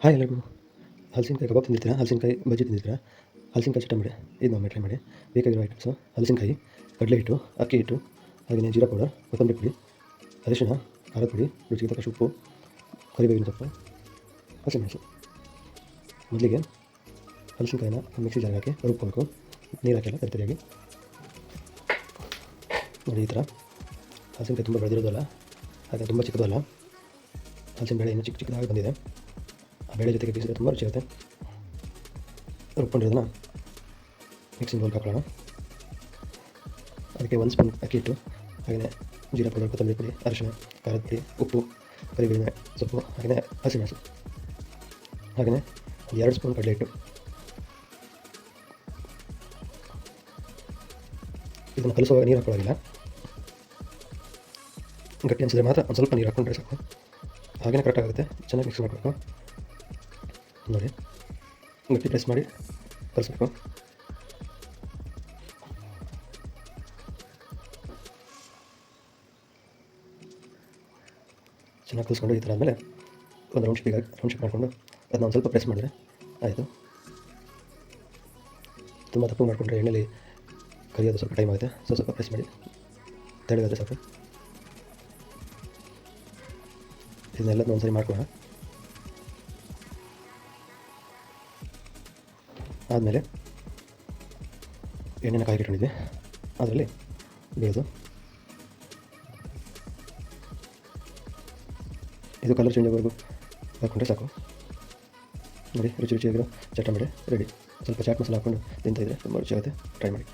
Hi ಎಲ್ಲರಿಗೂ. ಹಲಸಿನಕಾಯಿ ಕಬಾಬ್ ತಿಂದಿರ್ತೀರಾ, ಹಲಸಿನಕಾಯಿ ಬಜ್ಜಿ ತಿಂದಿರ್ತೀರಾ, ಹಲಸಿನಕಾಯಿ ಚಟ್ಟಂಬಡೆ ಇದು ಒಮ್ಮೆ ಟ್ರೈ ಮಾಡಿ. ಬೇಕಾಗಿರೋ ಐಟಮ್ಸು: ಹಲಸಿನಕಾಯಿ, ಕಡಲೆ ಹಿಟ್ಟು, ಅಕ್ಕಿ ಹಿಟ್ಟು, ಹಾಗೆಯೇ ಜೀರಾ ಪೌಡರ್, ಕೊತ್ತಂಬರಿ ಪುಡಿ, ಅರಿಶಿಣ, ಖಾರದ ಪುಡಿ, ರುಚಿಗೆ ತಕ್ಕಷ್ಟು ಉಪ್ಪು, ಕರಿಬೇವಿನ ಸೊಪ್ಪು, ಹಸಿಮೆಣಸು. ಮೊದಲಿಗೆ ಹಲಸಿನಕಾಯಿನ ಮಿಕ್ಸಿ ಜಾರ್ಗೆ ಹಾಕಿ ರುಬ್ಕೋಬೇಕು. ನೀರು ಹಾಕಿಲ್ಲ, ತರಿತರಿಯಾಗಿ ನೋಡಿ. ಈ ಥರ ಹಲಸಿನಕಾಯಿ ತುಂಬ ಬೆಳೆದಿರೋದಲ್ಲ, ಹಾಗೆ ತುಂಬ ಚಿಕ್ಕದಲ್ಲ. ಹಲಸಿನ ಬೇಳೆ ಇನ್ನೂ ಚಿಕ್ಕದಾಗಿ ಬಂದಿದೆ. ಆ ಬೇಳೆ ಜೊತೆಗೆ ಬೀಸಿದ್ರೆ ತುಂಬ ರುಚಿಯಾಗುತ್ತೆ. ರುಬ್ಕೊಂಡಿರೋದನ್ನ ಮಿಕ್ಸಿಂಗ್ ಬೌಲ್ಗೆ ಹಾಕೊಳ್ಳೋಣ. ಅದಕ್ಕೆ 1 ಸ್ಪೂನ್ ಅಕ್ಕಿ ಹಿಟ್ಟು, ಹಾಗೆಯೇ ಜೀರಾ ಪೌಡರ್, ಕೊತ್ತಂಬರಿ ಪುಡಿ, ಅರಿಶಿಣ, ಖಾರದ ಪುಡಿ, ಉಪ್ಪು, ಕರಿಬೇವಿನ ಸೊಪ್ಪು, ಹಾಗೆಯೇ ಹಸಿಮೆಣಸು, ಹಾಗೆಯೇ 2 ಸ್ಪೂನ್ ಕಡಲೆ ಹಿಟ್ಟು. ಇದನ್ನು ಕಲಿಸುವಾಗ ನೀರು ಹಾಕೊಳ್ಳೋದಿಲ್ಲ. ಗಟ್ಟಿ ಅನಿಸಿದ್ರೆ ಮಾತ್ರ ಒಂದು ಸ್ವಲ್ಪ ನೀರು ಹಾಕ್ಕೊಂಡ್ರೆ ಸಾಕು. ಹಾಗೆಯೇ ಕರೆಕ್ಟ್ ಆಗುತ್ತೆ. ಚೆನ್ನಾಗಿ ಮಿಕ್ಸ್ ಮಾಡಬೇಕು. ನೋಡಿ, ಗಟ್ಟಿ ಪ್ರೆಸ್ ಮಾಡಿ ಕಲಿಸ್ಬೇಕು. ಚೆನ್ನಾಗಿ ಕಲಿಸ್ಕೊಂಡು ಈ ಥರ ಆದಮೇಲೆ ಒಂದು ರೌಂಡ್ ಶೇಪ್ ಮಾಡಿಕೊಂಡು ಅದನ್ನ ಒಂದು ಸ್ವಲ್ಪ ಪ್ರೆಸ್ ಮಾಡಿದ್ರೆ ಆಯಿತು. ತುಂಬ ತಪ್ಪು ಮಾಡಿಕೊಂಡ್ರೆ ಎಣ್ಣೆಲಿ ಕರಿಯೋದು ಸ್ವಲ್ಪ ಟೈಮ್ ಆಗುತ್ತೆ. ಸ್ವಲ್ಪ ಪ್ರೆಸ್ ಮಾಡಿ ತೆಳ್ಳಗಾದರೆ ಸಾಕು. ಇದನ್ನೆಲ್ಲದನ್ನ ಒಂದು ಸರಿ ಮಾಡ್ಕೊಳ್ಳೋಣ. ಆದಮೇಲೆ ಎಣ್ಣೆನ ಕಾಯ್ಕಿಟ್ಕೊಂಡಿದ್ವಿ, ಅದರಲ್ಲಿ ಬೇಯೋದು. ಇದು ಕಲರ್ ಚೇಂಜ್ ಆಗೋವರೆಗೂ ಹಾಕ್ಕೊಂಡ್ರೆ ಸಾಕು. ನೋಡಿ, ರುಚಿಯಾಗಿರೋ ಚಟ್ಟಂಬಡೆ ರೆಡಿ. ಸ್ವಲ್ಪ ಚಾಟ್ ಮಸಾಲ ಹಾಕ್ಕೊಂಡು ತಿಂತಾಯಿದ್ರೆ ತುಂಬ ರುಚಿಯಾಗುತ್ತೆ. ಟ್ರೈ ಮಾಡಿ.